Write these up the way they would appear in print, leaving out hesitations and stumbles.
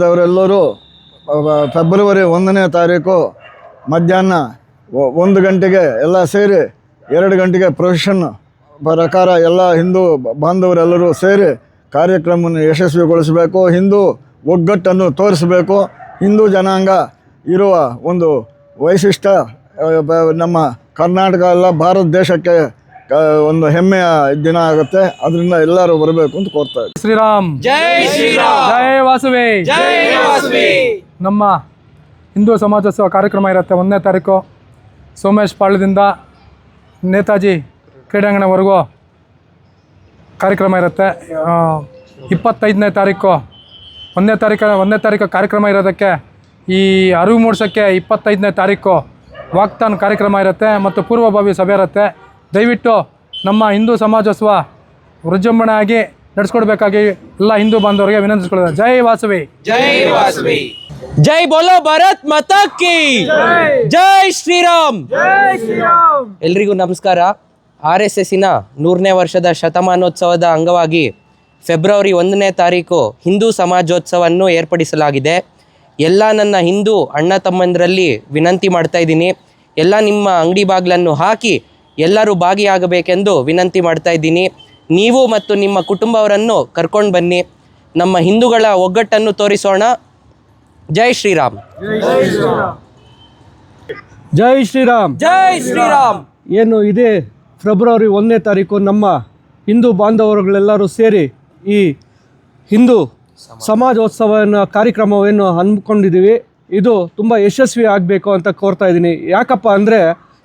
ಅವರೆಲ್ಲರೂ ಫೆಬ್ರವರಿ 1ನೇ ತಾರೀಕು ಮಧ್ಯಾಹ್ನ 1 ಗಂಟೆಗೆ ಎಲ್ಲ ಸೇರಿ 2 ಗಂಟೆಗೆ ಪ್ರೊಸೆಷನ್ ಪ್ರಕಾರ ಎಲ್ಲ ಹಿಂದೂ ಬಾಂಧವರೆಲ್ಲರೂ ಸೇರಿ ಕಾರ್ಯಕ್ರಮವನ್ನು ಯಶಸ್ವಿಗೊಳಿಸಬೇಕು. ಹಿಂದೂ ಒಗ್ಗಟ್ಟನ್ನು ತೋರಿಸಬೇಕು. ಹಿಂದೂ ಜನಾಂಗ ಇರುವ ಒಂದು ವೈಶಿಷ್ಟ್ಯ ನಮ್ಮ ಕರ್ನಾಟಕ ಎಲ್ಲ ಭಾರತ ದೇಶಕ್ಕೆ ಒಂದು ಹೆಮ್ಮೆಯ ದಿನ ಆಗುತ್ತೆ. ಅದರಿಂದ ಎಲ್ಲರೂ ಬರಬೇಕು ಅಂತ ಕೋರ್ತಾ ಇದ್ದೀವಿ. ಶ್ರೀರಾಮ್ ಜೈ ಶ್ರೀರಾಮ್ ಜೈ ವಾಸವಿ ಜೈ ವಾಸವಿ. ನಮ್ಮ ಹಿಂದೂ ಸಮಾಜೋತ್ಸವ ಕಾರ್ಯಕ್ರಮ ಇರುತ್ತೆ 1ನೇ ತಾರೀಕು ಸೋಮೇಶ್ ಪಾಳ್ಯದಿಂದ ನೇತಾಜಿ ಕ್ರೀಡಾಂಗಣವರೆಗೂ ಕಾರ್ಯಕ್ರಮ ಇರುತ್ತೆ. 25ನೇ ತಾರೀಕು 1ನೇ ತಾರೀಕು ಕಾರ್ಯಕ್ರಮ ಇರೋದಕ್ಕೆ ಈ ಅರಿವು ಮೂಡಿಸೋಕ್ಕೆ 25ನೇ ತಾರೀಕು ವಾಕ್ತಾನ್ ಕಾರ್ಯಕ್ರಮ ಇರುತ್ತೆ ಮತ್ತು ಪೂರ್ವಭಾವಿ ಸಭೆ ಇರುತ್ತೆ. ದಯವಿಟ್ಟು ನಮ್ಮ ಹಿಂದೂ ಸಮಾಜೋತ್ಸವ ವಿಜೃಂಭಣೆಯಾಗಿ ನಡೆಸ್ಕೊಡ್ಬೇಕಾಗಿ ಎಲ್ಲ ಹಿಂದೂ ಬಾಂಧವರಿಗೆ ವಿನಂತಿಸ್ಕೊಳ್ಳೋದು. ಜೈ ವಾಸವಿ ಜೈ ವಾಸವಿ. ಜೈ ಬೋಲೋ ಭಾರತ್ ಮಾತಾ ಕಿ ಜೈ ಶ್ರೀರಾಮ್ ಜೈ ಶ್ರೀರಾಮ್. ಎಲ್ರಿಗೂ ನಮಸ್ಕಾರ. RSSನ 100ನೇ ವರ್ಷದ ಶತಮಾನೋತ್ಸವದ ಅಂಗವಾಗಿ ಫೆಬ್ರವರಿ 1ನೇ ತಾರೀಕು ಹಿಂದೂ ಸಮಾಜೋತ್ಸವವನ್ನು ಏರ್ಪಡಿಸಲಾಗಿದೆ. ಎಲ್ಲ ನನ್ನ ಹಿಂದೂ ಅಣ್ಣ ತಮ್ಮಂದರಲ್ಲಿ ವಿನಂತಿ ಮಾಡ್ತಾ ಇದ್ದೀನಿ. ಎಲ್ಲ ನಿಮ್ಮ ಅಂಗಡಿ ಬಾಗಿಲನ್ನು ಹಾಕಿ ಎಲ್ಲರೂ ಭಾಗಿಯಾಗಬೇಕೆಂದು ವಿನಂತಿ ಮಾಡ್ತಾ ಇದ್ದೀನಿ. ನೀವು ಮತ್ತು ನಿಮ್ಮ ಕುಟುಂಬವರನ್ನು ಕರ್ಕೊಂಡು ಬನ್ನಿ. ನಮ್ಮ ಹಿಂದೂಗಳ ಒಗ್ಗಟ್ಟನ್ನು ತೋರಿಸೋಣ. ಜೈ ಶ್ರೀರಾಮ್ ಜೈ ಶ್ರೀರಾಮ್ ಜೈ ಶ್ರೀರಾಮ್. ಏನು ಇದೇ ಫೆಬ್ರವರಿ 1ನೇ ತಾರೀಕು ನಮ್ಮ ಹಿಂದೂ ಬಾಂಧವರುಗಳೆಲ್ಲರೂ ಸೇರಿ ಈ ಹಿಂದೂ ಸಮಾಜೋತ್ಸವನ ಕಾರ್ಯಕ್ರಮವನ್ನು ಹಮ್ಮಿಕೊಂಡಿದ್ದೀವಿ. ಇದು ತುಂಬ ಯಶಸ್ವಿ ಆಗಬೇಕು ಅಂತ ಕೋರ್ತಾ ಇದ್ದೀನಿ. ಯಾಕಪ್ಪ ಅಂದರೆ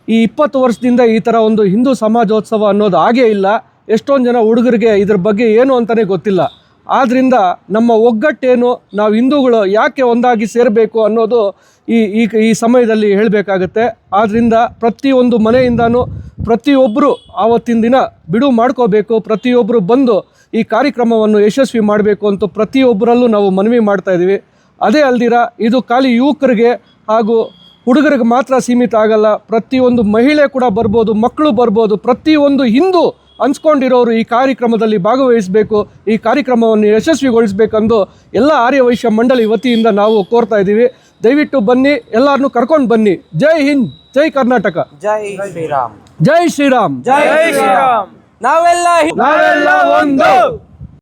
ಈ 20 ವರ್ಷದಿಂದ ಈ ಥರ ಒಂದು ಹಿಂದೂ ಸಮಾಜೋತ್ಸವ ಅನ್ನೋದು ಆಗೇ ಇಲ್ಲ. ಎಷ್ಟೊಂದು ಜನ ಹುಡುಗರಿಗೆ ಇದ್ರ ಬಗ್ಗೆ ಏನು ಅಂತಲೇ ಗೊತ್ತಿಲ್ಲ. ಆದ್ದರಿಂದ ನಮ್ಮ ಒಗ್ಗಟ್ಟೇನು, ನಾವು ಹಿಂದೂಗಳು ಯಾಕೆ ಒಂದಾಗಿ ಸೇರಬೇಕು ಅನ್ನೋದು ಈ ಸಮಯದಲ್ಲಿ ಹೇಳಬೇಕಾಗತ್ತೆ. ಆದ್ದರಿಂದ ಪ್ರತಿಯೊಂದು ಮನೆಯಿಂದನೂ ಪ್ರತಿಯೊಬ್ಬರು ಆವತ್ತಿನ ದಿನ ಬಿಡುವು ಮಾಡ್ಕೋಬೇಕು. ಪ್ರತಿಯೊಬ್ಬರು ಬಂದು ಈ ಕಾರ್ಯಕ್ರಮವನ್ನು ಯಶಸ್ವಿ ಮಾಡಬೇಕು ಅಂತ ಪ್ರತಿಯೊಬ್ಬರಲ್ಲೂ ನಾವು ಮನವಿ ಮಾಡ್ತಾಯಿದ್ದೀವಿ. ಅದೇ ಅಲ್ದಿರ ಇದು ಖಾಲಿ ಯುವಕರಿಗೆ ಹಾಗೂ ಹುಡುಗರಿಗೆ ಮಾತ್ರ ಸೀಮಿತ ಆಗಲ್ಲ. ಪ್ರತಿಯೊಂದು ಮಹಿಳೆ ಕೂಡ ಬರ್ಬೋದು, ಮಕ್ಕಳು ಬರ್ಬೋದು. ಪ್ರತಿಯೊಂದು ಹಿಂದೂ ಅನ್ಸ್ಕೊಂಡಿರೋರು ಈ ಕಾರ್ಯಕ್ರಮದಲ್ಲಿ ಭಾಗವಹಿಸಬೇಕು, ಈ ಕಾರ್ಯಕ್ರಮವನ್ನು ಯಶಸ್ವಿಗೊಳಿಸಬೇಕೆಂದು ಎಲ್ಲ ಆರ್ಯವೈಶ್ಯ ಮಂಡಳಿ ವತಿಯಿಂದ ನಾವು ಕೋರ್ತಾ ಇದ್ದೀವಿ. ದಯವಿಟ್ಟು ಬನ್ನಿ, ಎಲ್ಲರನ್ನೂ ಕರ್ಕೊಂಡು ಬನ್ನಿ. ಜೈ ಹಿಂದ್, ಜೈ ಕರ್ನಾಟಕ. ಜೈ ಶ್ರೀರಾಮ್ ಜೈ ಶ್ರೀರಾಮ್ ಜೈ ಶ್ರೀರಾಮ್. ನಾವೆಲ್ಲ ಒಂದು.